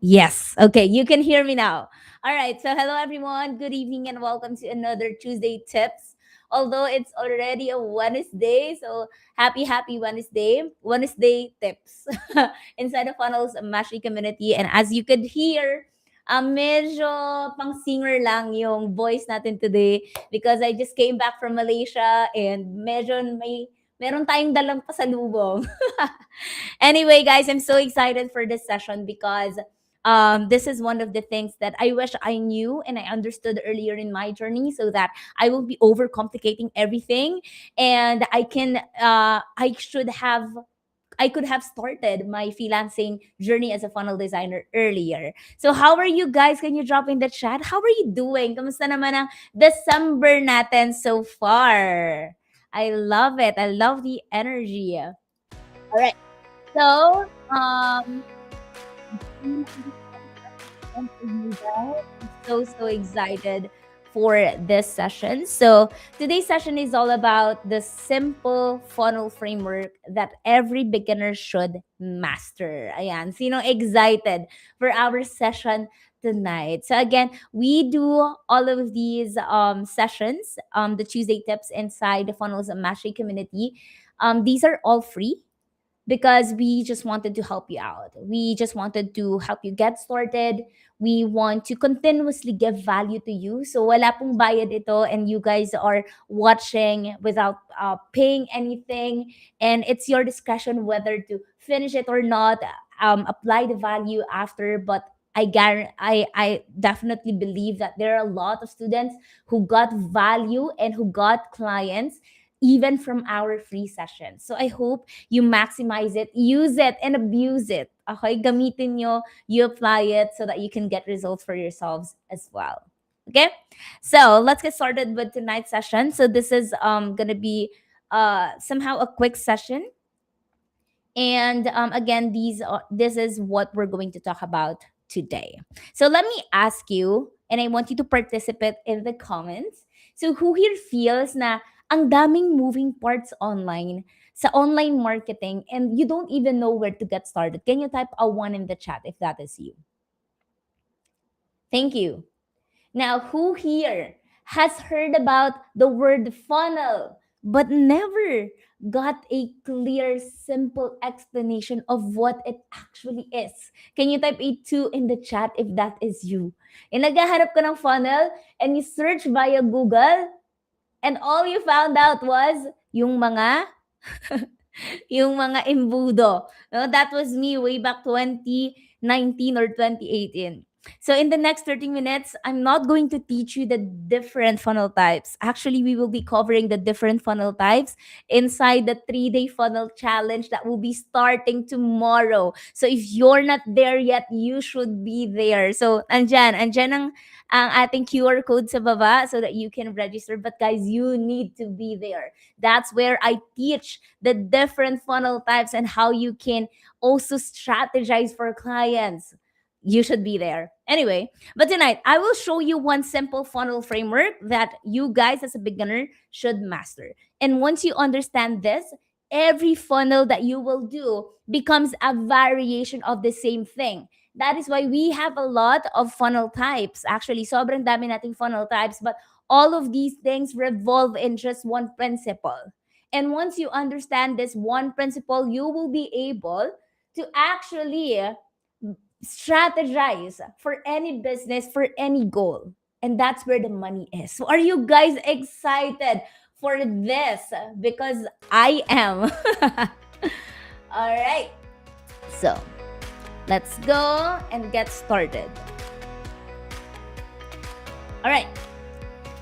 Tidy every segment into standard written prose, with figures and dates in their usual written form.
Yes. Okay, you can hear me now. All right. So, hello everyone. Good evening and welcome to another Tuesday Tips. Although it's already a Wednesday, so happy Wednesday. Wednesday Tips inside the Funnels Mastery community. And as you could hear, medyo pang singer lang yung voice natin today because I just came back from Malaysia and medyo meron tayong dalang pasalubong. Anyway, guys, I'm so excited for this session because this is one of the things that I wish I knew and I understood earlier in my journey so that I will be overcomplicating everything and I could have started my freelancing journey as a funnel designer earlier. So how are you guys? Can you drop in the chat? How are you doing? Kamusta naman ang December natin so far? I love it. I love the energy. All right. So, I'm so excited for this session. So, today's session is all about the simple funnel framework that every beginner should master. Ayan, sino excited for our session tonight? So, again, we do all of these sessions, the Tuesday tips inside the Funnels and Mastery community. These are all free because we just wanted to help you out. We just wanted to help you get started. We want to continuously give value to you. So wala pong bayad ito and you guys are watching without paying anything. And it's your discretion whether to finish it or not, apply the value after. But I definitely believe that there are a lot of students who got value and who got clients even from our free sessions. So I hope you maximize it, use it, and abuse it. Okay? Gamitin nyo, you apply it so that you can get results for yourselves as well. Okay? So let's get started with tonight's session. So this is gonna be somehow a quick session. And again, this is what we're going to talk about today. So let me ask you, and I want you to participate in the comments. So who here feels na ang daming moving parts online sa online marketing and you don't even know where to get started? Can you type a one in the chat if that is you? Thank you. Now, who here has heard about the word funnel but never got a clear, simple explanation of what it actually is? Can you type a 2 in the chat if that is you? And naghahanap ka ng funnel and you search via Google and all you found out was yung mga yung mga embudo. No, that was me way back 2019 or 2018. So in the next 30 minutes, I'm not going to teach you the different funnel types. Actually, we will be covering the different funnel types inside the 3-day funnel challenge that will be starting tomorrow. So if you're not there yet, you should be there. So andyan ang ating QR code sa baba so that you can register. But guys, you need to be there. That's where I teach the different funnel types and how you can also strategize for clients. You should be there. Anyway, but tonight I will show you one simple funnel framework that you guys as a beginner should master. And once you understand this, every funnel that you will do becomes a variation of the same thing. That is why we have a lot of funnel types. Actually, sobrang dami nating funnel types, but all of these things revolve in just one principle. And once you understand this one principle, you will be able to actually strategize for any business, for any goal. And that's where the money is. So, are you guys excited for this? Because I am. All right. So, let's go and get started. All right.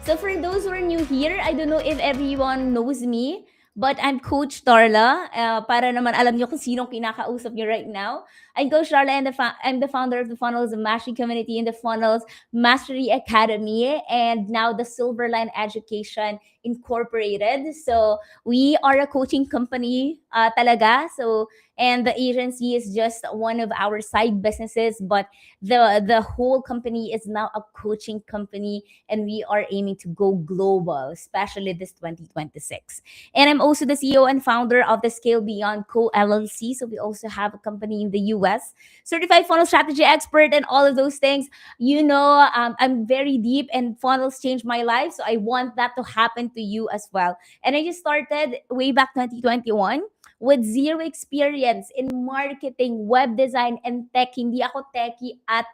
So for those who are new here, I don't know if everyone knows me, but I'm Coach Darla. Para naman alam niyo kung sinong kinakausap niyo right now. I'm Coach Darla and I'm the founder of the Funnels Mastery Community and the Funnels Mastery Academy and now the Silverline Education Incorporated. So we are a coaching company talaga. So and the agency is just one of our side businesses, but the whole company is now a coaching company and we are aiming to go global, especially this 2026. And I'm also the CEO and founder of the Scale Beyond Co. LLC. So we also have a company in the US, certified funnel strategy expert, and all of those things. I'm very deep, and funnels changed my life. So I want that to happen to you as well. And I just started way back 2021 with zero experience in marketing, web design, and tech. Hindi ako techie at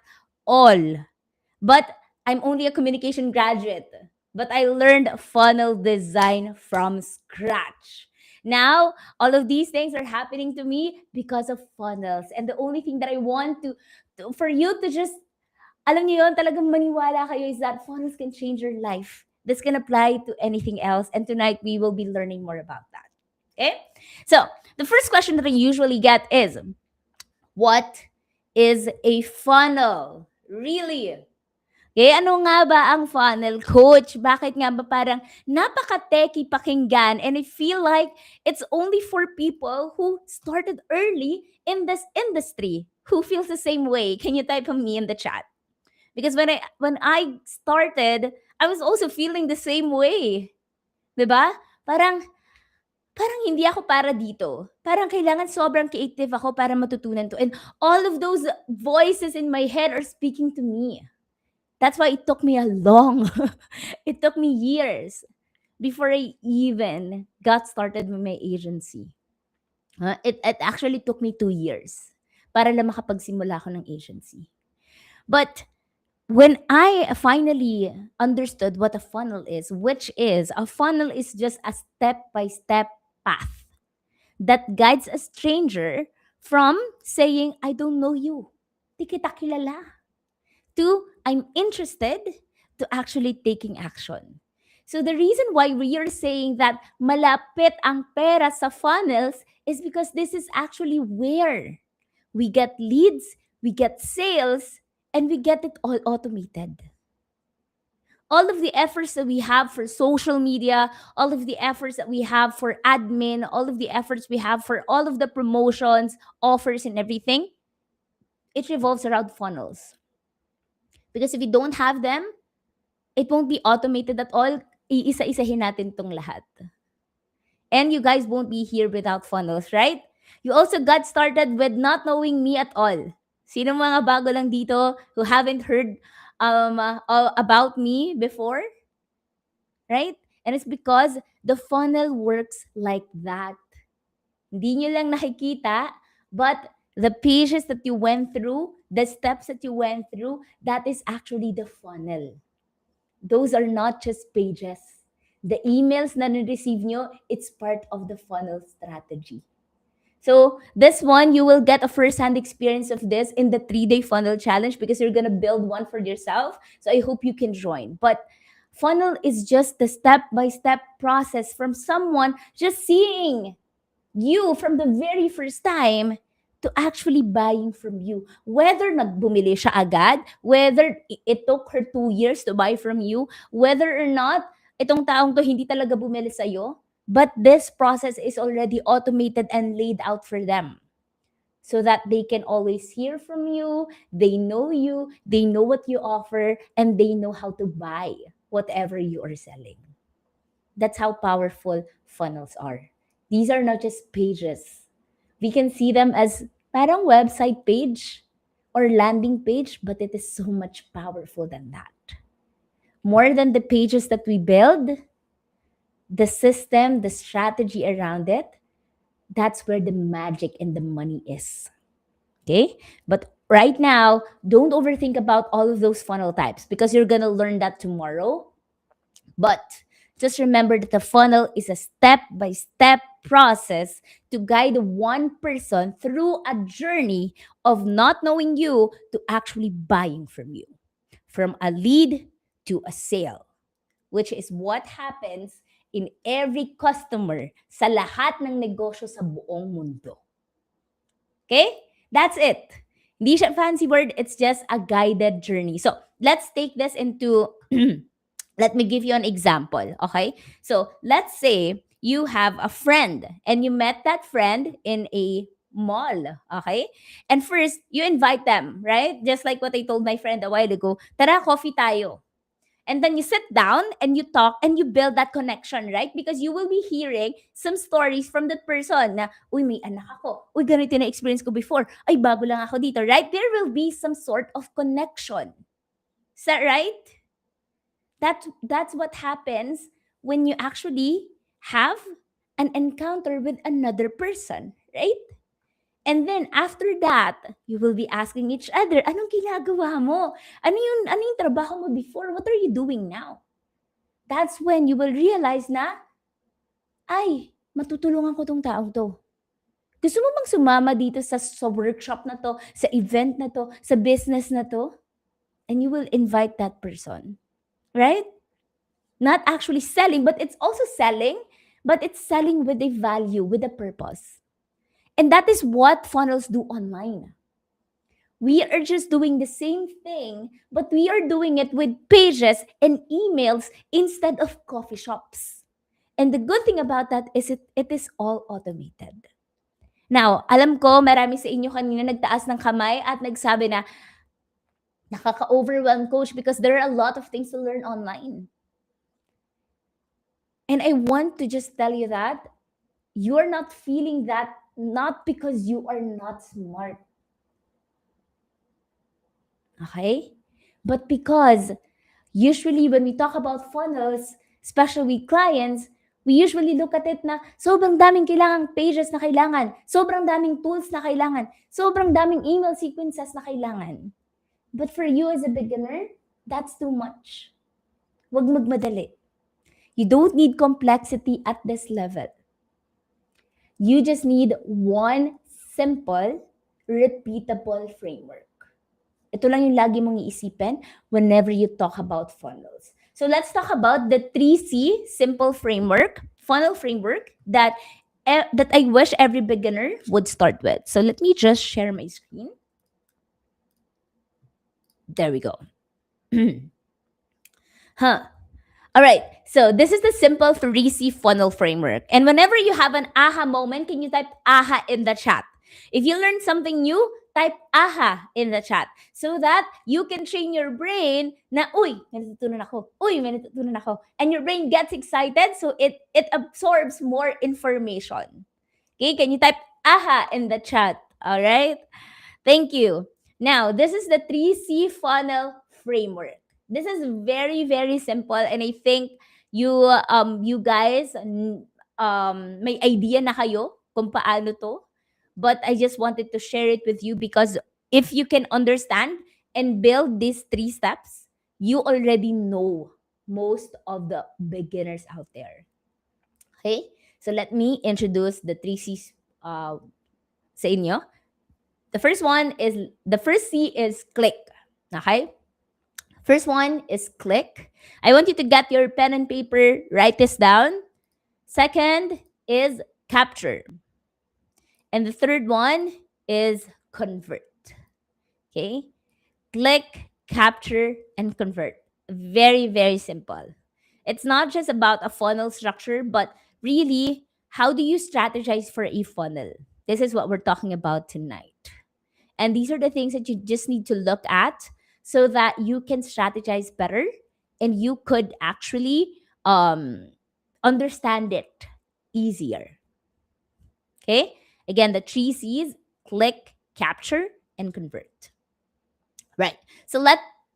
all. But I'm only a communication graduate. But I learned funnel design from scratch. Now, all of these things are happening to me because of funnels. And the only thing that I want for you to just, alam niyo yun, talagang maniwala kayo is that funnels can change your life. This can apply to anything else. And tonight, we will be learning more about that. Okay? So, the first question that I usually get is, what is a funnel? Really? Eh, ano nga ba ang funnel, coach? Bakit nga ba parang napaka-techy pakinggan, and I feel like it's only for people who started early in this industry. Who feels the same way? Can you type me in the chat? Because when I started, I was also feeling the same way. 'Di ba? Parang parang hindi ako para dito. Parang kailangan sobrang creative ako para matutunan 'to. And all of those voices in my head are speaking to me. That's why it took me a long, it took me years before I even got started with my agency. It actually took me 2 years para lang makapagsimula ako ng agency. But when I finally understood what a funnel is, which is a funnel is just a step by step path that guides a stranger from saying, I don't know you. Di kita kilala. To I'm interested to actually taking action. So the reason why we are saying that malapit ang pera sa funnels is because this is actually where we get leads, we get sales, and we get it all automated. All of the efforts that we have for social media, all of the efforts that we have for admin, all of the efforts we have for all of the promotions, offers, and everything, it revolves around funnels. Because if we don't have them, it won't be automated at all. Iisa-isahin natin tong lahat. And you guys won't be here without funnels, right? You also got started with not knowing me at all. Sino mga bago lang dito who haven't heard about me before? Right? And it's because the funnel works like that. Hindi nyo lang nakikita, but the pages that you went through, the steps that you went through, that is actually the funnel. Those are not just pages. The emails na na-receive nyo, it's part of the funnel strategy. So this one, you will get a first-hand experience of this in the 3-day funnel challenge because you're gonna build one for yourself. So I hope you can join. But funnel is just the step-by-step process from someone just seeing you from the very first time to actually buying from you. Whether nagbumili siya agad, whether it took her 2 years to buy from you, whether or not itong taong to hindi talaga bumili sa'yo, but this process is already automated and laid out for them. So that they can always hear from you, they know you, they know what you offer, and they know how to buy whatever you are selling. That's how powerful funnels are. These are not just pages. We can see them as parang website page or landing page, but it is so much powerful than that. More than the pages that we build, the system, the strategy around it, that's where the magic and the money is. Okay? But right now, don't overthink about all of those funnel types because you're going to learn that tomorrow. But just remember that the funnel is a step by step process to guide one person through a journey of not knowing you to actually buying from you. From a lead to a sale, which is what happens in every customer sa lahat ng negosyo sa buong mundo. Okay? That's it. Hindi siya fancy word, it's just a guided journey. So, let's take this into let me give you an example, okay? So, let's say you have a friend and you met that friend in a mall, okay? And first, you invite them, right? Just like what I told my friend a while ago, tara, coffee tayo. And then you sit down and you talk and you build that connection, right? Because you will be hearing some stories from that person na, uy, may anak ako. Uy, ganito na experience ko before. Ay, bago lang ako dito, right? There will be some sort of connection. Is that right? That's what happens when you actually have an encounter with another person, right? And then after that, you will be asking each other, anong ginagawa mo? Ano yung trabaho mo before? What are you doing now? That's when you will realize na, ay, matutulungan ko tong tao to. Gusto mo bang sumama dito sa workshop na to, sa event na to, sa business na to? And you will invite that person. Right? Not actually selling, but it's also selling, but it's selling with a value, with a purpose. And that is what funnels do online. We are just doing the same thing, but we are doing it with pages and emails instead of coffee shops. And the good thing about that is it is all automated. Now, alam ko marami sa inyo kanina nagtaas ng kamay at nagsabi na nakaka-overwhelm coach because there are a lot of things to learn online. And I want to just tell you that you're not feeling that not because you are not smart. Okay? But because usually when we talk about funnels, especially with clients, we usually look at it na sobrang daming kailangang pages na kailangan, sobrang daming tools na kailangan, sobrang daming email sequences na kailangan. But for you as a beginner, that's too much. Wag magmadali. You don't need complexity at this level. You just need one simple, repeatable framework. Ito lang yung lagi mong iisipin whenever you talk about funnels. So let's talk about the 3C simple framework, funnel framework that I wish every beginner would start with. So let me just share my screen. There we go. All right. So this is the simple 3C funnel framework. And whenever you have an aha moment, can you type aha in the chat? If you learn something new, type aha in the chat so that you can train your brain na, uy, may natutunan ako. Uy, may natutunan ako. And your brain gets excited so it absorbs more information. Okay, can you type aha in the chat? All right. Thank you. Now, this is the 3C funnel framework. This is very, very simple, and I think you guys may idea na kayo kung paano to. But I just wanted to share it with you because if you can understand and build these 3 steps, you already know most of the beginners out there. Okay? So let me introduce the 3 C's sa inyo. The first C is click. Okay? First one is click. I want you to get your pen and paper, write this down. Second is capture. And the third one is convert. Okay? Click, capture, and convert. Very, very simple. It's not just about a funnel structure, but really, how do you strategize for a funnel? This is what we're talking about tonight. And these are the things that you just need to look at so that you can strategize better and you could actually understand it easier. Okay? Again, the 3 C's: click, capture, and convert. Right. So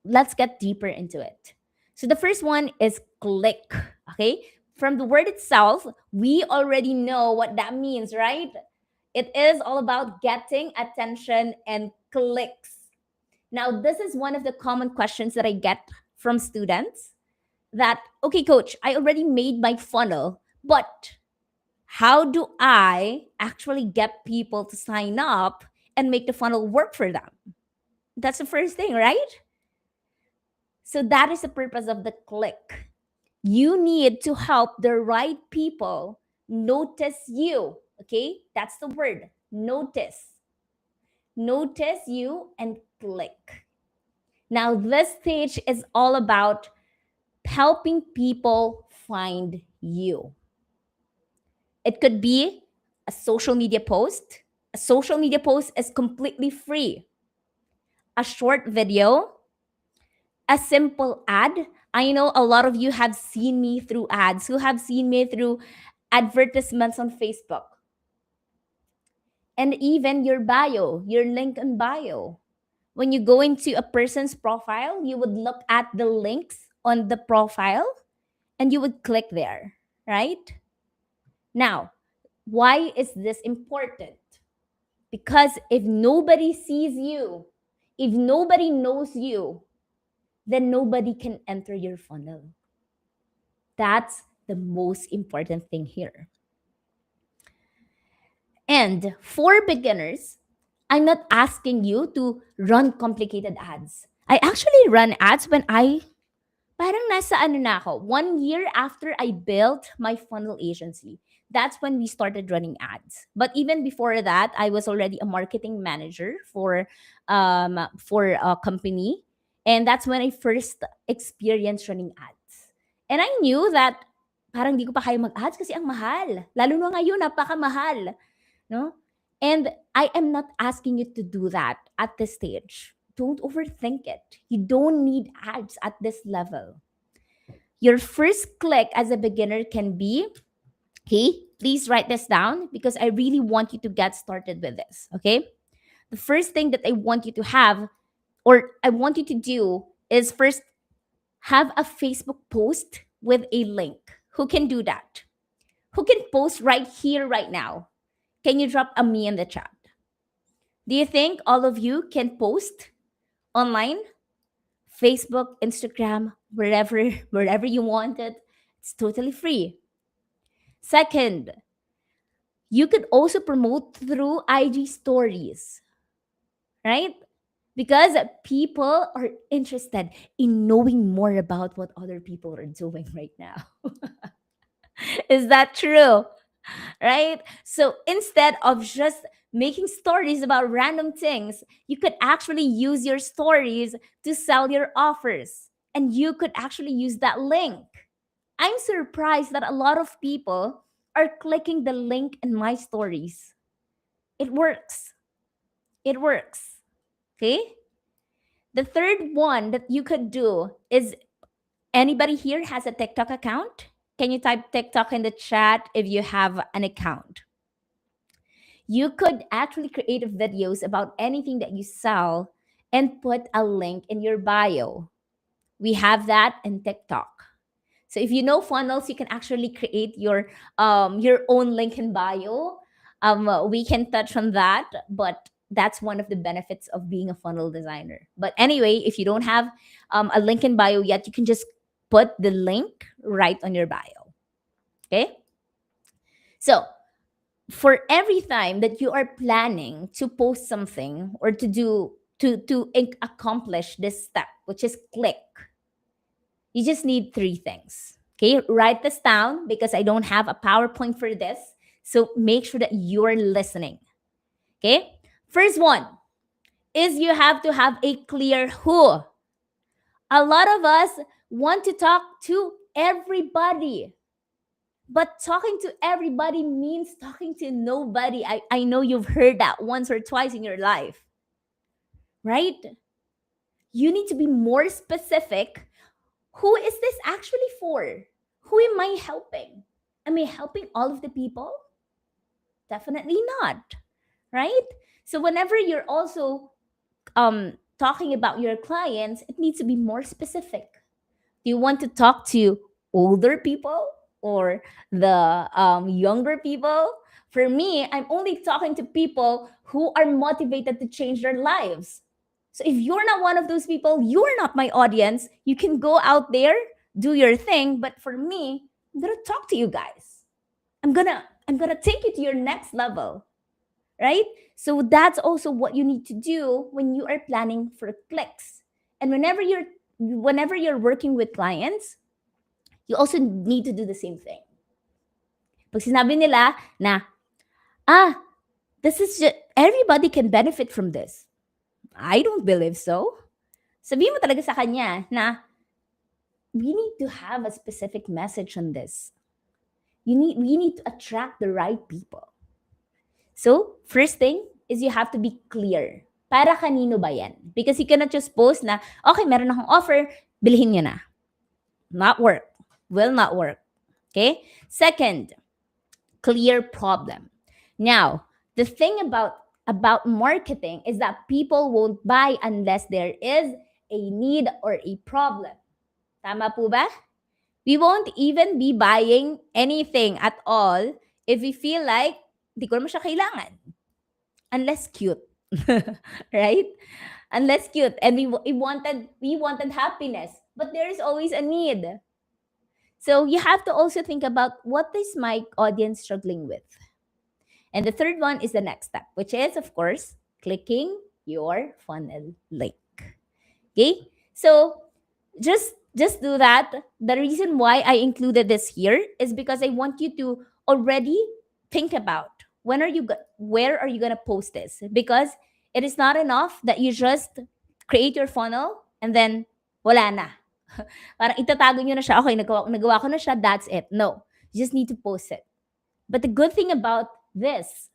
let's get deeper into it. So the first one is click. Okay? From the word itself, we already know what that means, right? It is all about getting attention and clicks. Now, this is one of the common questions that I get from students that, okay, coach, I already made my funnel, but how do I actually get people to sign up and make the funnel work for them? That's the first thing, right? So that is the purpose of the click. You need to help the right people notice you. Okay, that's the word, notice. Notice you and click. Now, this stage is all about helping people find you. It could be a social media post. A social media post is completely free. A short video, a simple ad, I know a lot of you have seen me through ads, who have seen me through advertisements on Facebook, and even your bio, your link in bio. When you go into a person's profile, you would look at the links on the profile and you would click there, right? Now, why is this important? Because if nobody sees you, if nobody knows you, then nobody can enter your funnel. That's the most important thing here. And for beginners, I'm not asking you to run complicated ads. I actually run ads when parang nasa ano na ako, 1 year after I built my funnel agency. That's when we started running ads. But even before that, I was already a marketing manager for a company. And that's when I first experienced running ads. And I knew that parang di ko pa kaya mag-ads kasi ang mahal. Lalo na ngayon, napakamahal. No? And I am not asking you to do that at this stage. Don't overthink it. You don't need ads at this level. Your first click as a beginner can be, okay, please write this down because I really want you to get started with this, okay? The first thing that I want you to have or I want you to do is first have a Facebook post with a link. Who can do that? Who can post right here, right now? Can you drop a me in the chat? Do you think all of you can post online? Facebook, Instagram, wherever, wherever you want it. It's totally free. Second, you could also promote through IG stories, right? Because people are interested in knowing more about what other people are doing right now. Is that true? Right? So instead of just making stories about random things, you could actually use your stories to sell your offers. And you could actually use that link. I'm surprised that a lot of people are clicking the link in my stories. It works. It works. Okay? The third one that you could do is, anybody here has a TikTok account? Can you type TikTok in the chat if you have an account? You could actually create videos about anything that you sell and put a link in your bio. We have that in TikTok. So if you know funnels, you can actually create your own link in bio. We can touch on that, but that's one of the benefits of being a funnel designer. But anyway, if you don't have a link in bio yet, you can just put the link right on your bio. Okay. So for every time that you are planning to post something or to do to accomplish this step, which is click, you just need three things. Okay, write this down because I don't have a PowerPoint for this. So make sure that you're listening. Okay, first one is you have to have a clear who. A lot of us want to talk to everybody, but talking to everybody means talking to nobody. I know you've heard that once or twice in your life, right? You need to be more specific. Who is this actually for? Who am I helping? Am I helping all of the people? Definitely not, right? So whenever you're also talking about your clients, it needs to be more specific. Do you want to talk to older people or the younger people? For me, I'm only talking to people who are motivated to change their lives. So if you're not one of those people, you're not my audience. You can go out there, do your thing, but for me, I'm going to talk to you guys. I'm going to take you to your next level, right? So that's also what you need to do when you are planning for clicks. And whenever you're working with clients, you also need to do the same thing. Pag sinabi nila na, this is just, everybody can benefit from this. I don't believe so. Sabihin mo talaga sa kanya na we need to have a specific message on this. We need to attract the right people. So, first thing is you have to be clear. Para kanino ba yan? Because you cannot just post na, okay, meron akong offer, bilhin nyo na. Not work. Will not work. Okay? Second, clear problem. Now, the thing about marketing is that people won't buy unless there is a need or a problem. Tama po ba? We won't even be buying anything at all if we feel like di ko naman siya kailangan. Unless cute. Right? Unless cute. And we wanted happiness. But there is always a need. So you have to also think about what is my audience struggling with. And the third one is the next step, which is, of course, clicking your funnel link. Okay? So just do that. The reason why I included this here is because I want you to already think about where are you gonna post this, because it is not enough that you just create your funnel and then wala na. Parang itatago nyo na siya, okay, nagawa ko na siya, that's it. No, you just need to post it. But the good thing about this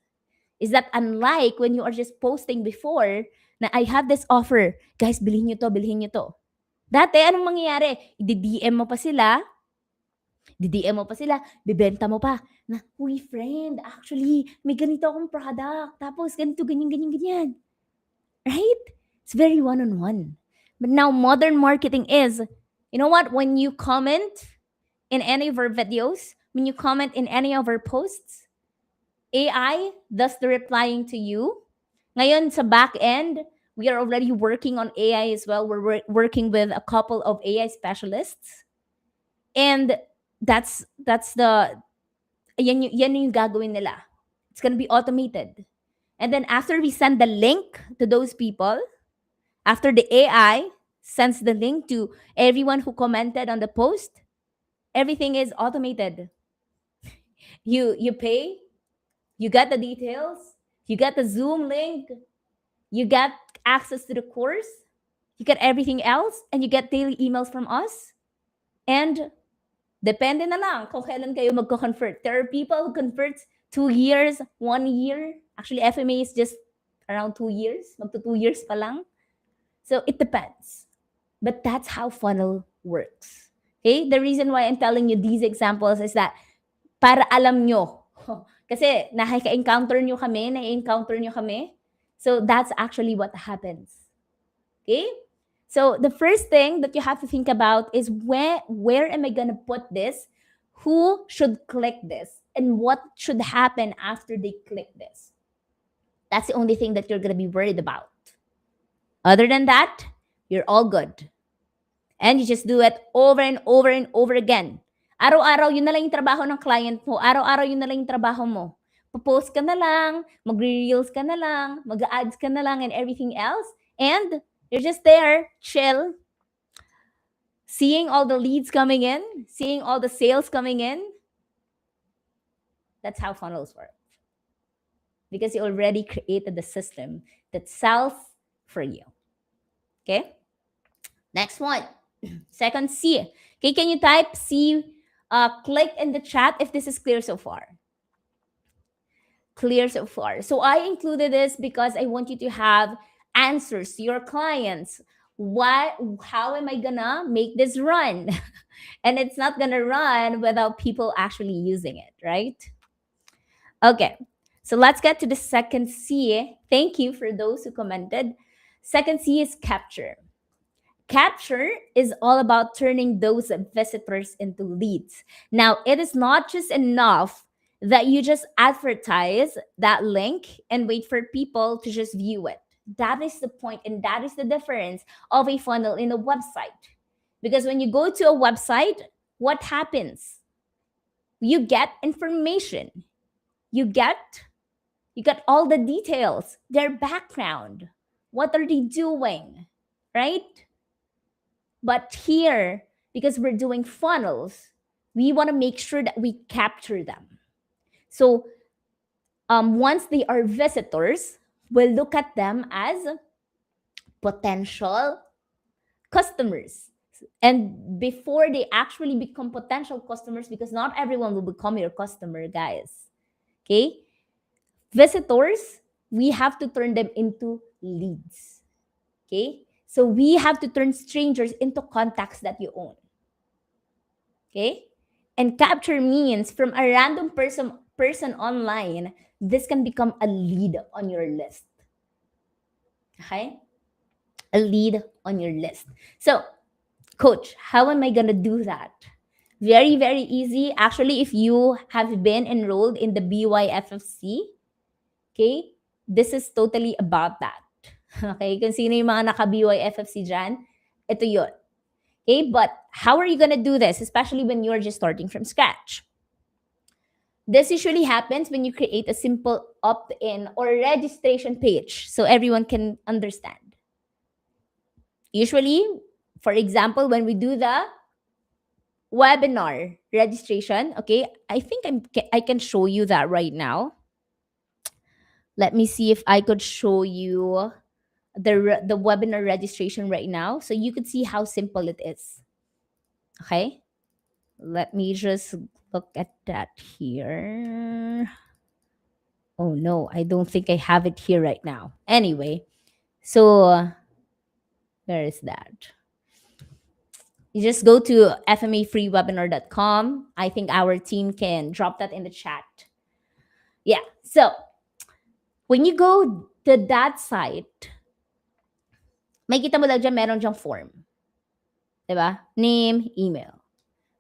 is that unlike when you are just posting before na I have this offer, guys, bilhin nyo to. Dati, anong mangyayari? I-DM mo pa sila, bibenta mo pa. Na, uy, friend, actually, may ganito akong product. Tapos, ganito, ganyan. Right? It's very one-on-one. But now, modern marketing is, you know what? When you comment in any of our videos, when you comment in any of our posts, AI does the replying to you. Ngayon, sa back end, we are already working on AI as well. We're working with a couple of AI specialists. And that's the yan yung gagawin nila. It's gonna be automated. And then after we send the link to those people, after the AI sends the link to everyone who commented on the post, everything is automated. You pay, you get the details, you get the Zoom link, you get access to the course, you get everything else, and you get daily emails from us. And depende na lang kung kailan kayo magko-convert. There are people who convert 2 years, 1 year. Actually, FMA is just around 2 years. Magto 2 years pa lang. So it depends. But that's how funnel works. Okay? The reason why I'm telling you these examples is that para alam nyo. Kasi nakaka-encounter nyo kami. So that's actually what happens. Okay? So the first thing that you have to think about is where am I gonna put this? Who should click this? And what should happen after they click this? That's the only thing that you're gonna be worried about. Other than that, you're all good. And you just do it over and over and over again. Araw-araw, yun na lang yung trabaho ng client mo. Araw-araw, yun na lang yung trabaho mo. Popost ka na lang, magre-reels ka na lang, mag-ads ka na lang, and everything else. And you're just there, chill, seeing all the leads coming in, seeing all the sales coming in. That's how funnels work. Because you already created the system that sells for you. Okay? Next one. Second C. Okay, can you type C? Click in the chat if this is clear so far. Clear so far. So I included this because I want you to have answers to your clients. How am I gonna make this run? And it's not gonna run without people actually using it, right? Okay, so let's get to the second C. Thank you for those who commented. Second C is capture. Capture is all about turning those visitors into leads. Now, it is not just enough that you just advertise that link and wait for people to just view it. That is the point, and that is the difference of a funnel in a website. Because when you go to a website, what happens? You get information. You get all the details, their background, what are they doing, right? But here, because we're doing funnels, we want to make sure that we capture them. So once they are visitors, we'll look at them as potential customers. And before they actually become potential customers, because not everyone will become your customer, guys. Okay? Visitors, we have to turn them into leads. Okay? So we have to turn strangers into contacts that you own. Okay? And capture means from a random person online, this can become a lead on your list. Okay? A lead on your list. So, coach, how am I gonna do that? Very, very easy. Actually, if you have been enrolled in the BYFFC, okay, this is totally about that. Okay, kung sino yung mga naka-BYFFC dyan, ito yun. Okay, but how are you gonna do this, especially when you're just starting from scratch? This usually happens when you create a simple opt-in or registration page so everyone can understand. Usually, for example, when we do the webinar registration, okay, I think I can show you that right now. Let me see if I could show you the webinar registration right now so you could see how simple it is. Okay? Let me just look at that here. Oh no, I don't think I have it here right now. Anyway, so where is that? You just go to fmafreewebinar.com. I think our team can drop that in the chat. Yeah. So when you go to that site, may kita mo lang dyan, meron dyang form. Diba? Name, email.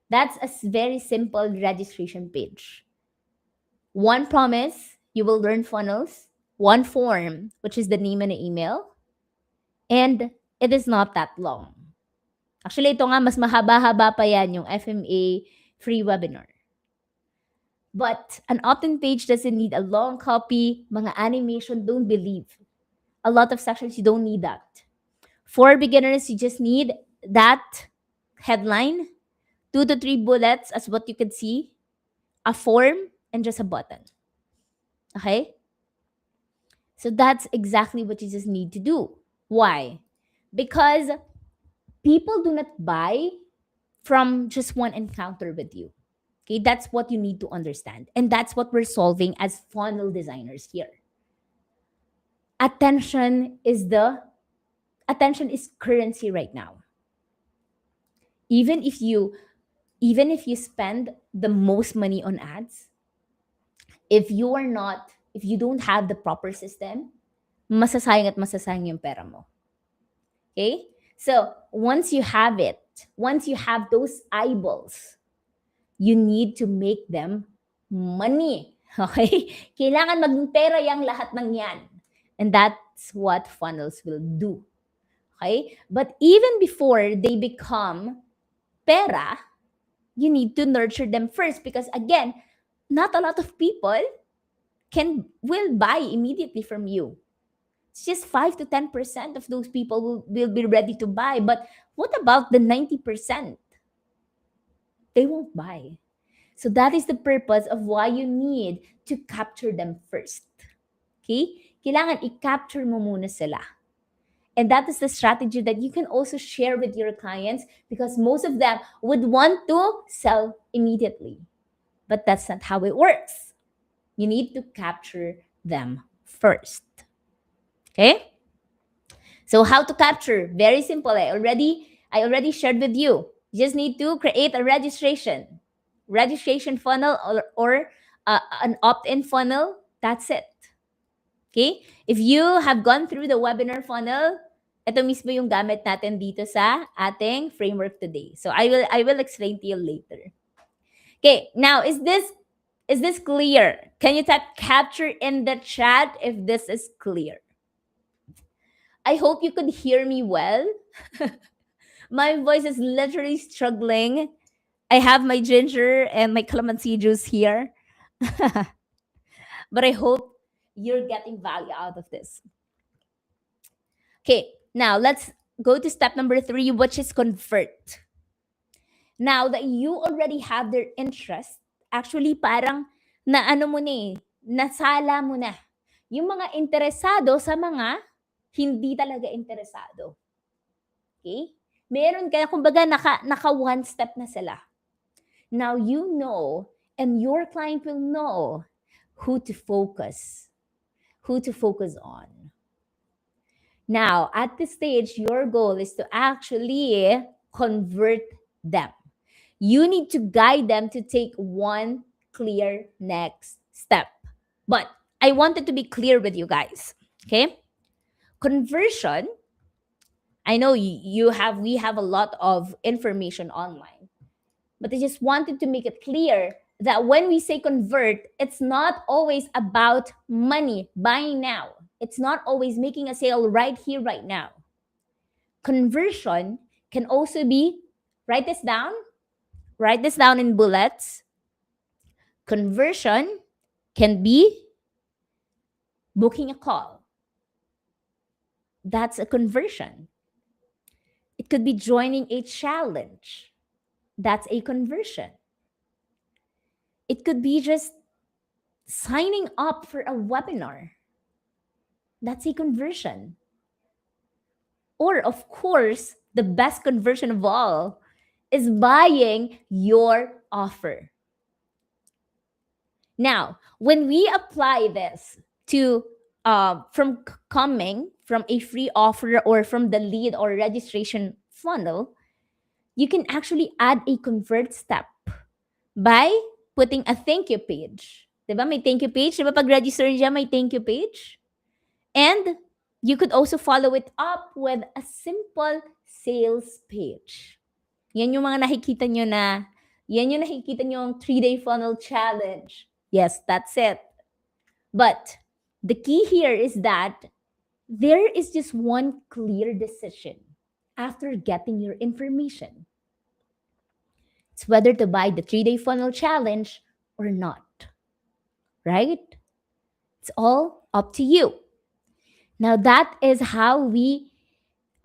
That's a very simple registration page. One promise, you will learn funnels. One form, which is the name and the email. And it is not that long. Actually, ito nga, mas mahaba-haba pa yan yung FMA free webinar. But an opt-in page doesn't need a long copy, mga animation, don't believe. A lot of sections, you don't need that. For beginners, you just need that headline, 2 to 3 bullets as what you can see, a form, and just a button. Okay? So that's exactly what you just need to do. Why? Because people do not buy from just one encounter with you. Okay, that's what you need to understand. And that's what we're solving as funnel designers here. Attention is currency right now. Even if you spend the most money on ads, if you don't have the proper system, masasayang yung pera mo. Okay? So, once you have it, once you have those eyeballs, you need to make them money. Okay? Kailangan maging pera yang lahat ng yan. And that's what funnels will do. Okay? But even before they become pera, you need to nurture them first because again, not a lot of people will buy immediately from you. It's just 5 to 10% of those people will be ready to buy. But what about the 90%? They won't buy. So that is the purpose of why you need to capture them first. Okay? Kailangan i-capture mo muna sila. And that is the strategy that you can also share with your clients because most of them would want to sell immediately. But that's not how it works. You need to capture them first. Okay? So how to capture? Very simple. I already shared with you. You just need to create a registration funnel or an opt-in funnel. That's it. Okay? If you have gone through the webinar funnel, ito mismo yung gamit natin dito sa ating framework today. So I will explain to you later. Okay, now is this clear? Can you type capture in the chat if this is clear? I hope you could hear me well. My voice is literally struggling. I have my ginger and my calamansi juice here. But I hope you're getting value out of this. Okay, now let's go to step number 3, which is convert. Now that you already have their interest, actually parang naano mo na nasala mo na yung mga interesado sa mga hindi talaga interesado. Okay? Meron ka, kumbaga naka one step na sila. Now you know and your client will know who to focus on. Now, at this stage, your goal is to actually convert them. You need to guide them to take one clear next step. But I wanted to be clear with you guys. Okay? Conversion, I know we have a lot of information online, but I just wanted to make it clear that when we say convert, it's not always about money, buying now. It's not always making a sale right here, right now. Conversion can also be, write this down, write this down in bullets. Conversion can be booking a call. That's a conversion. It could be joining a challenge. That's a conversion. It could be just signing up for a webinar. That's a conversion. Or, of course, the best conversion of all is buying your offer. Now, when we apply this to from coming from a free offer or from the lead or registration funnel, you can actually add a convert step by putting a thank you page. Diba? May thank you page. Diba pag register niya, may thank you page? And you could also follow it up with a simple sales page. Yan yung mga nakikita nyo na, yan yung nakikita nyo yung 3-day funnel challenge. Yes, that's it. But the key here is that there is just one clear decision after getting your information. It's whether to buy the 3-day funnel challenge or not. Right? It's all up to you. Now that is how we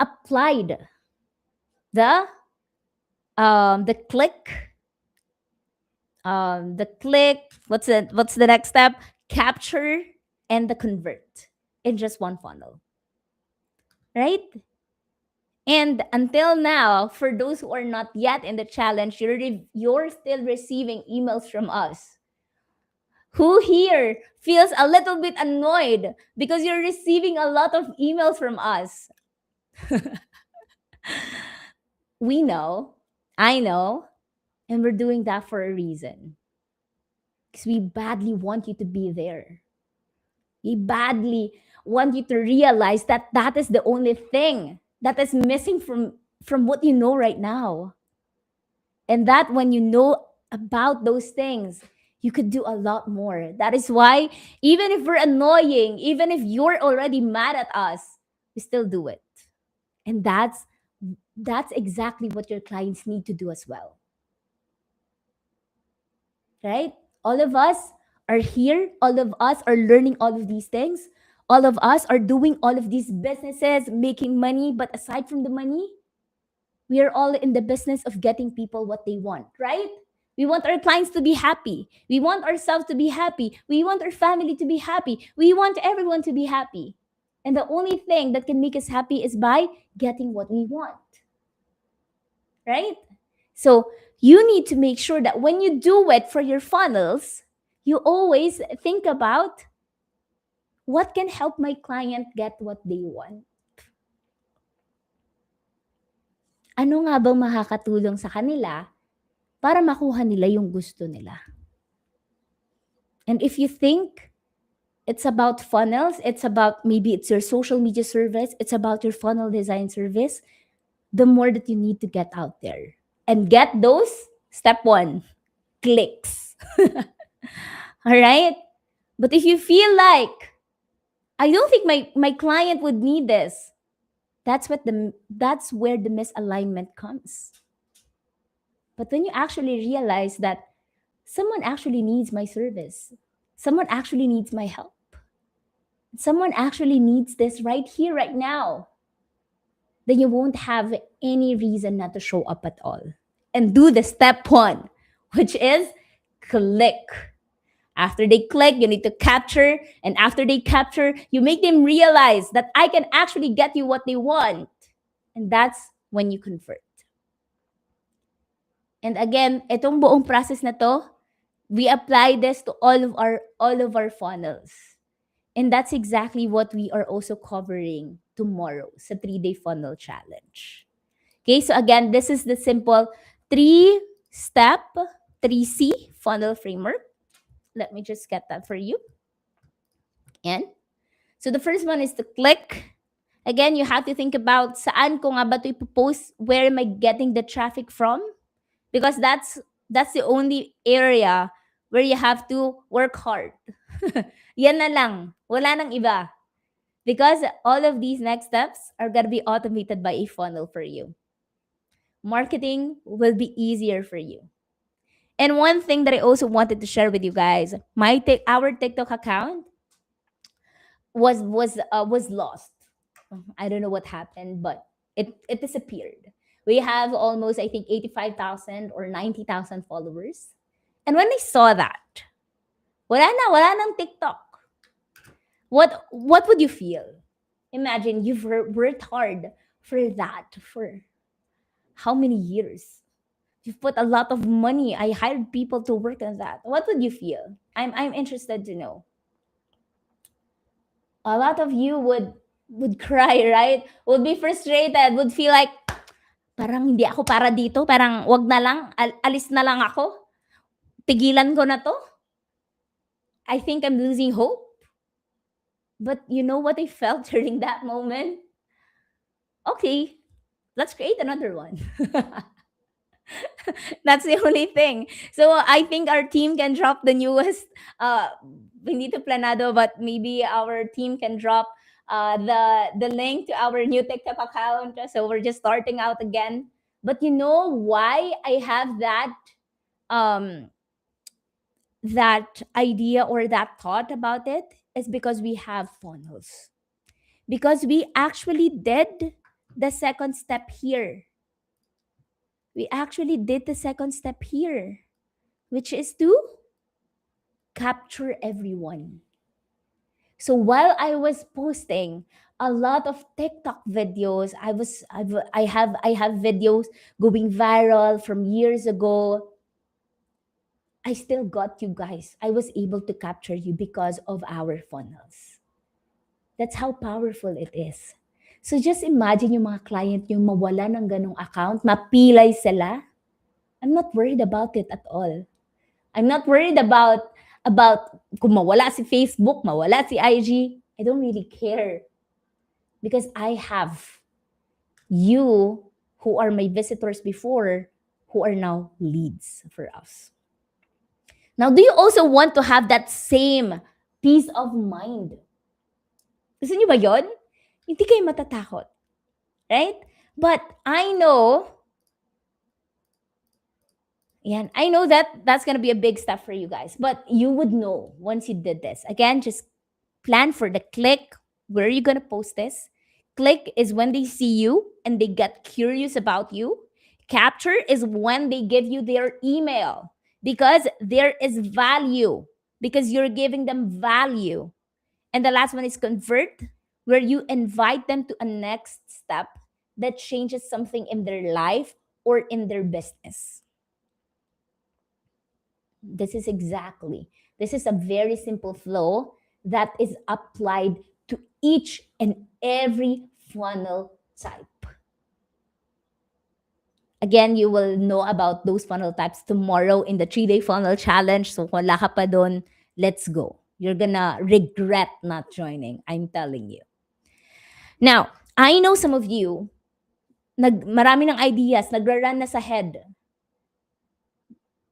applied the click, what's the next step? Capture and the convert in just one funnel. Right? And until now, for those who are not yet in the challenge, you're still receiving emails from us. Who here feels a little bit annoyed because you're receiving a lot of emails from us? We know, I know, and we're doing that for a reason. Because we badly want you to be there. We badly want you to realize that that is the only thing that is missing from what you know right now. And that when you know about those things, you could do a lot more. That is why, even if we're annoying, even if you're already mad at us, we still do it. And that's exactly what your clients need to do as well. Right? All of us are here. All of us are learning all of these things. All of us are doing all of these businesses, making money. But aside from the money, we are all in the business of getting people what they want, right? We want our clients to be happy. We want ourselves to be happy. We want our family to be happy. We want everyone to be happy. And the only thing that can make us happy is by getting what we want. Right? So you need to make sure that when you do it for your funnels, you always think about what can help my client get what they want. Ano nga bang makakatulong sa kanila para makuha nila yung gusto nila? And if you think it's about funnels, it's about maybe it's your social media service, it's about your funnel design service, the more that you need to get out there and get those, step 1, clicks. All right? But if you feel like, I don't think my client would need this, that's where the misalignment comes. But when you actually realize that someone actually needs my service, someone actually needs my help, someone actually needs this right here, right now, then you won't have any reason not to show up at all. And do the step 1, which is click. After they click, you need to capture. And after they capture, you make them realize that I can actually get you what they want. And that's when you convert. And again, itong buong process na to, we apply this to all of our funnels. And that's exactly what we are also covering tomorrow sa 3-day funnel challenge. Okay, so again, this is the simple 3 step 3C funnel framework. Let me just get that for you. And so the first one is to click. Again, you have to think about saan ko nga ba ito ipopost? Where am I getting the traffic from? Because that's the only area where you have to work hard. Yan na lang. Wala nang iba. Because all of these next steps are going to be automated by a funnel for you. Marketing will be easier for you. And one thing that I also wanted to share with you guys, our TikTok account was lost. I don't know what happened, but it disappeared. We have almost, I think, 85,000 or 90,000 followers. And when I saw that, wala nang TikTok. What would you feel? Imagine you've worked hard for that for how many years? You've put a lot of money. I hired people to work on that. What would you feel? I'm interested to know. A lot of you would cry, right? Would be frustrated, would feel like parang hindi ako para dito, parang wag na lang, alis na lang ako. Tigilan ko na to. I think I'm losing hope. But you know what I felt during that moment? Okay, let's create another one. That's the only thing. So I think our team can drop the newest. We need to planado, but maybe our team can drop the link to our new TikTok account. So we're just starting out again. But you know why I have um that idea or that thought about it is because we have funnels. Because we actually did the second step here. We actually did the second step here, which is to capture everyone. So while I was posting a lot of TikTok videos, I have videos going viral from years ago. I still got you guys. I was able to capture you because of our funnels. That's how powerful it is. So just imagine yung mga client yung mawala ng ganong account, mapilay sila. I'm not worried about it at all. I'm not worried about kung mawala si Facebook, mawala si IG. I don't really care because I have you who are my visitors before who are now leads for us. Now, do you also want to have that same peace of mind? Gusto niyo ba yon? Hindi kayo matatakot. Right? But I know I know that that's going to be a big step for you guys, but you would know once you did this. Again, just plan for the click. Where are you going to post this? Click is when they see you and they get curious about you. Capture is when they give you their email because there is value, because you're giving them value. And the last one is convert, where you invite them to a next step that changes something in their life or in their business. This is a very simple flow that is applied to each and every funnel type. Again, you will know about those funnel types tomorrow in the 3-day funnel challenge. So kung wala ka pa dun, let's go. You're gonna regret not joining. I'm telling you. Now, I know some of you, marami ng ideas, nagra-run na sa head.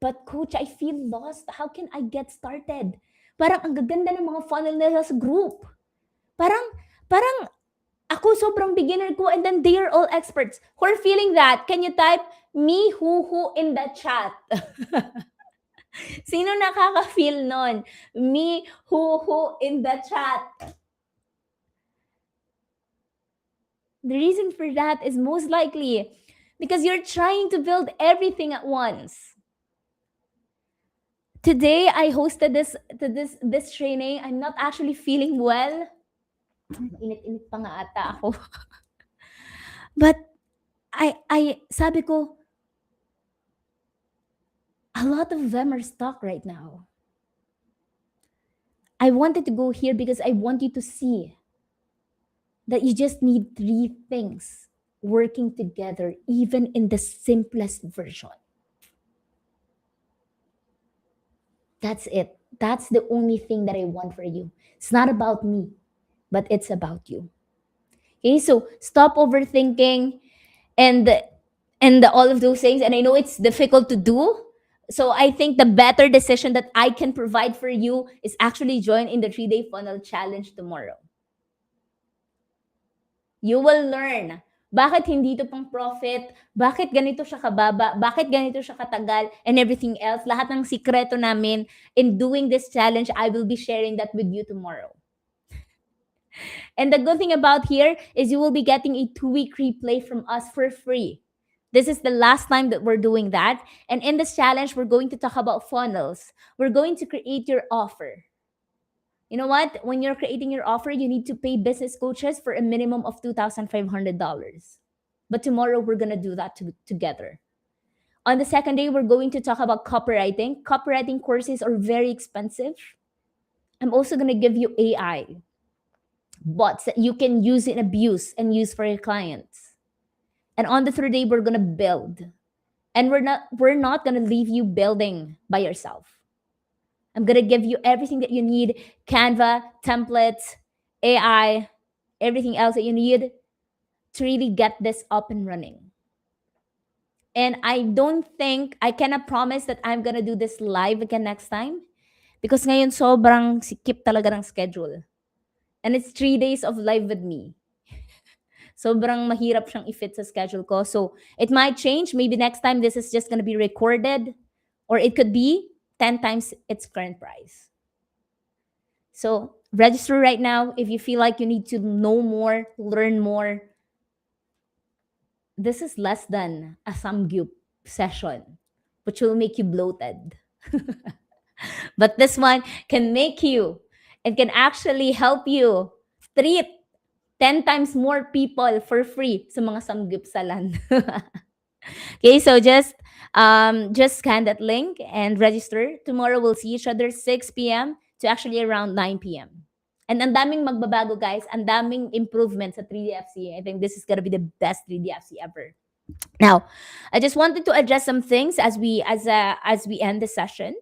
But coach, I feel lost. How can I get started? Parang ang gaganda ng mga funnel nila sa group. Parang ako sobrang beginner ko and then they are all experts. Who are feeling that? Can you type me who in the chat? Sino nakaka-feel nun? Me who in the chat. The reason for that is most likely because you're trying to build everything at once. Today I hosted this training. I'm not actually feeling well. Init-init pa nga ata ako. But I sabi ko, a lot of them are stuck right now. I wanted to go here because I want you to see that you just need 3 things working together, even in the simplest version. That's it. That's the only thing that I want for you. It's not about me, but it's about you. Okay, so stop overthinking and all of those things. And I know it's difficult to do. So I think the better decision that I can provide for you is actually join in the 3-day funnel challenge tomorrow. You will learn bakit hindi ito pang profit, bakit ganito siya kababa, bakit ganito siya katagal, and everything else. Lahat ng sikreto namin in doing this challenge, I will be sharing that with you tomorrow. And the good thing about here is you will be getting a 2-week replay from us for free. This is the last time that we're doing that. And in this challenge, we're going to talk about funnels. We're going to create your offer. You know what? When you're creating your offer, you need to pay business coaches for a minimum of $2,500. But tomorrow, we're going to do that together. On the second day, we're going to talk about copywriting. Copywriting courses are very expensive. I'm also going to give you AI bots that you can use and abuse and use for your clients. And on the third day, we're gonna build. And we're not gonna leave you building by yourself. I'm gonna give you everything that you need: Canva, templates, AI, everything else that you need to really get this up and running. And I don't think I cannot promise that I'm gonna do this live again next time because ngayon sobrang sikip talaga ng schedule. And it's 3 days of live with me. Sobrang mahirap siyang i-fit sa schedule ko. So, it might change. Maybe next time this is just gonna be recorded or it could be 10 times its current price. So, register right now if you feel like you need to know more, learn more. This is less than a samgyup session, which will make you bloated. But this one can make you and can actually help you treat 10 times more people for free sa mga samgyupsalan. Okay, so just scan that link and register. Tomorrow we'll see each other 6 p.m. to actually around 9 p.m. And ang daming magbabago, guys. Ang daming improvements sa 3DFC. I think this is gonna be the best 3DFC ever. Now, I just wanted to address some things as we end the session.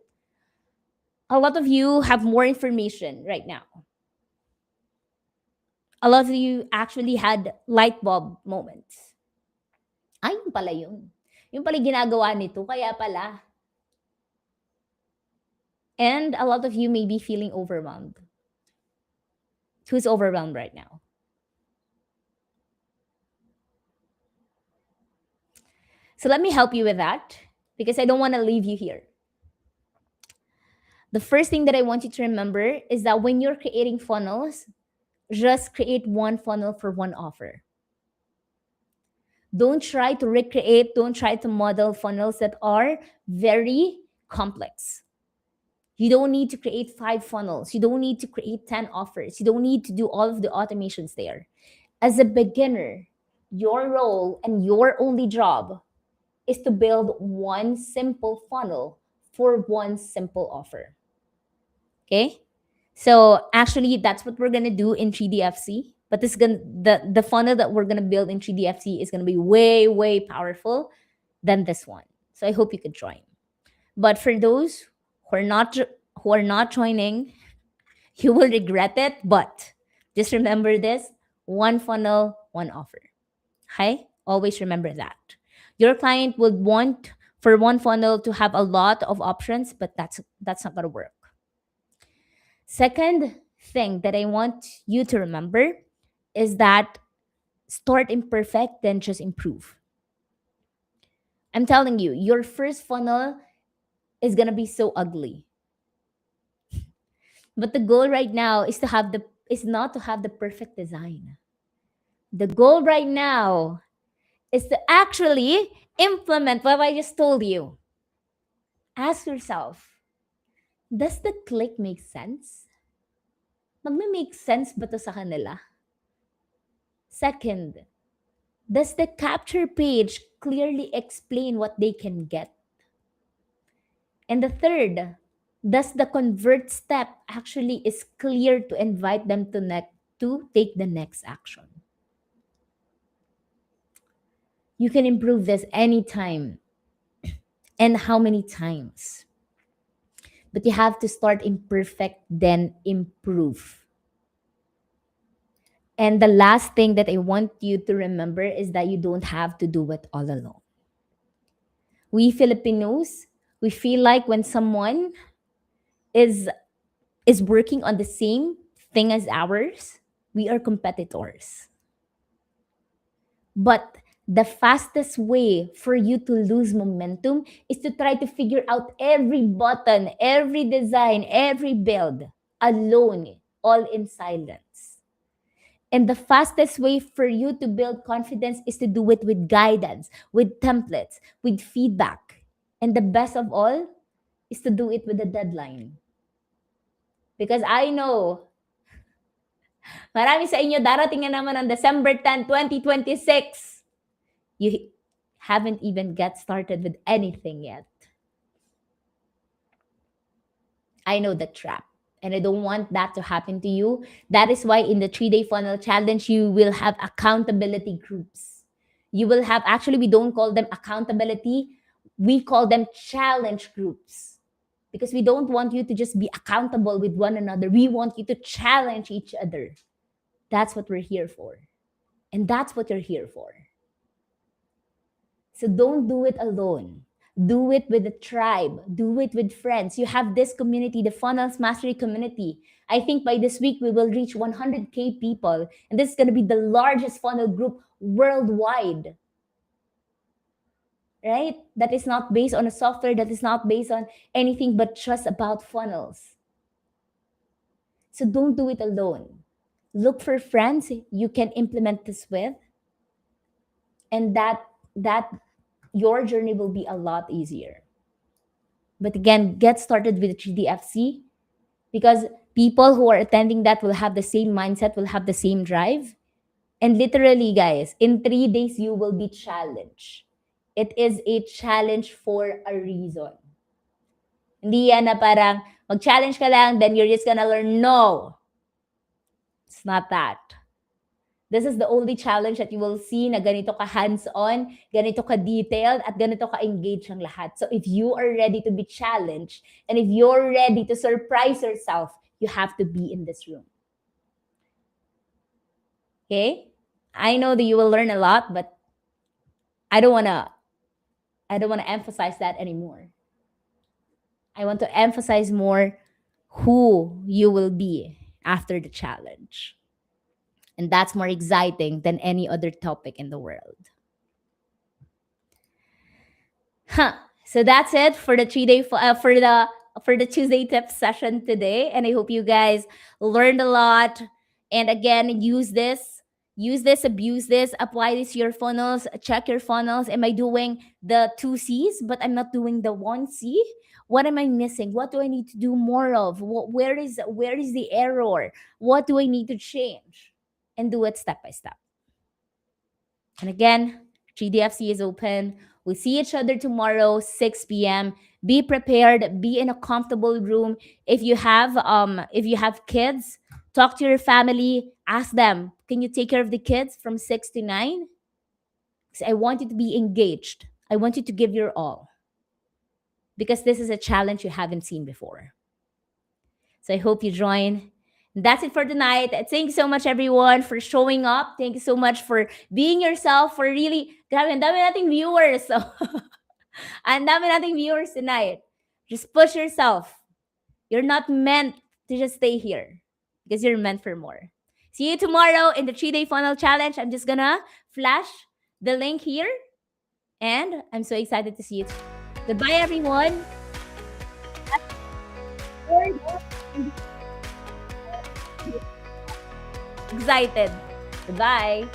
A lot of you have more information right now. A lot of you actually had light bulb moments. Ay, yun pala yun. Yung pala ginagawa nito, kaya pala. And a lot of you may be feeling overwhelmed. Who's overwhelmed right now? So let me help you with that because I don't want to leave you here. The first thing that I want you to remember is that when you're creating funnels, just create one funnel for one offer. Don't try to recreate, don't try to model funnels that are very complex. You don't need to create 5 funnels. You don't need to create 10 offers. You don't need to do all of the automations there. As a beginner, your role and your only job is to build one simple funnel for one simple offer. Okay? So actually, that's what we're gonna do in 3DFC. But the funnel that we're gonna build in 3DFC is gonna be way, way powerful than this one. So I hope you could join. But for those who are not joining, you will regret it. But just remember this: one funnel, one offer. Hi, always remember that. Your client would want for one funnel to have a lot of options, but that's not gonna work. Second thing that I want you to remember is that start imperfect, then just improve. I'm telling you, your first funnel is gonna be so ugly. But the goal right now is not to have the perfect design. The goal right now is to actually implement what I just told you. Ask yourself, does the click make sense? Magme-make sense ba to sa kanila? Second, does the capture page clearly explain what they can get? And the third, does the convert step actually is clear to invite them to take the next action? You can improve this anytime and how many times. But you have to start imperfect, then improve. And the last thing that I want you to remember is that you don't have to do it all alone. We Filipinos, we feel like when someone is is working on the same thing as ours, we are competitors. But the fastest way for you to lose momentum is to try to figure out every button, every design, every build alone, all in silence. And the fastest way for you to build confidence is to do it with guidance, with templates, with feedback. And the best of all is to do it with a deadline. Because I know, marami sa inyo darating na naman on December 10, 2026. You haven't even get started with anything yet. I know the trap. And I don't want that to happen to you. That is why in the 3-day funnel challenge, you will have accountability groups. You will have, actually, we don't call them accountability, we call them challenge groups. Because we don't want you to just be accountable with one another. We want you to challenge each other. That's what we're here for. And that's what you're here for. So don't do it alone. Do it with a tribe. Do it with friends. You have this community, the Funnels Mastery community. I think by this week we will reach 100K people. And this is going to be the largest funnel group worldwide. Right? That is not based on a software, that is not based on anything but just about funnels. So don't do it alone. Look for friends you can implement this with. And that your journey will be a lot easier. But again, get started with 3DFC because people who are attending that will have the same mindset, will have the same drive. And literally, guys, in 3 days, you will be challenged. It is a challenge for a reason. Hindi yan na parang mag-challenge ka lang, then you're just gonna learn. No, it's not that. This is the only challenge that you will see na ganito ka hands-on, ganito ka detailed, at ganito ka engaged ang lahat. So if you are ready to be challenged, and if you're ready to surprise yourself, you have to be in this room. Okay? I know that you will learn a lot, but I don't wanna emphasize that anymore. I want to emphasize more who you will be after the challenge. And that's more exciting than any other topic in the world. Huh. So that's it for the 3-day for the Tuesday tips session today, and I hope you guys learned a lot. And again, use this, abuse this, apply this to your funnels, check your funnels. Am I doing the 2 C's, but I'm not doing the 1 C? What am I missing? What do I need to do more of? Where is the error? What do I need to change? And do it step by step. And again, 3DFC is open. We'll see each other tomorrow, 6 p.m. Be prepared. Be in a comfortable room. If you have kids, talk to your family. Ask them, can you take care of the kids from 6 to 9? Because I want you to be engaged. I want you to give your all. Because this is a challenge you haven't seen before. So I hope you join. That's it for tonight. Thank you so much, everyone, for showing up. Thank you so much for being yourself, for really, grabe, ang dami nating viewers. So, ang dami nating viewers tonight. Just push yourself. You're not meant to just stay here because you're meant for more. See you tomorrow in the 3-day funnel challenge. I'm just gonna flash the link here. And I'm so excited to see you. Goodbye, everyone. Excited. Goodbye.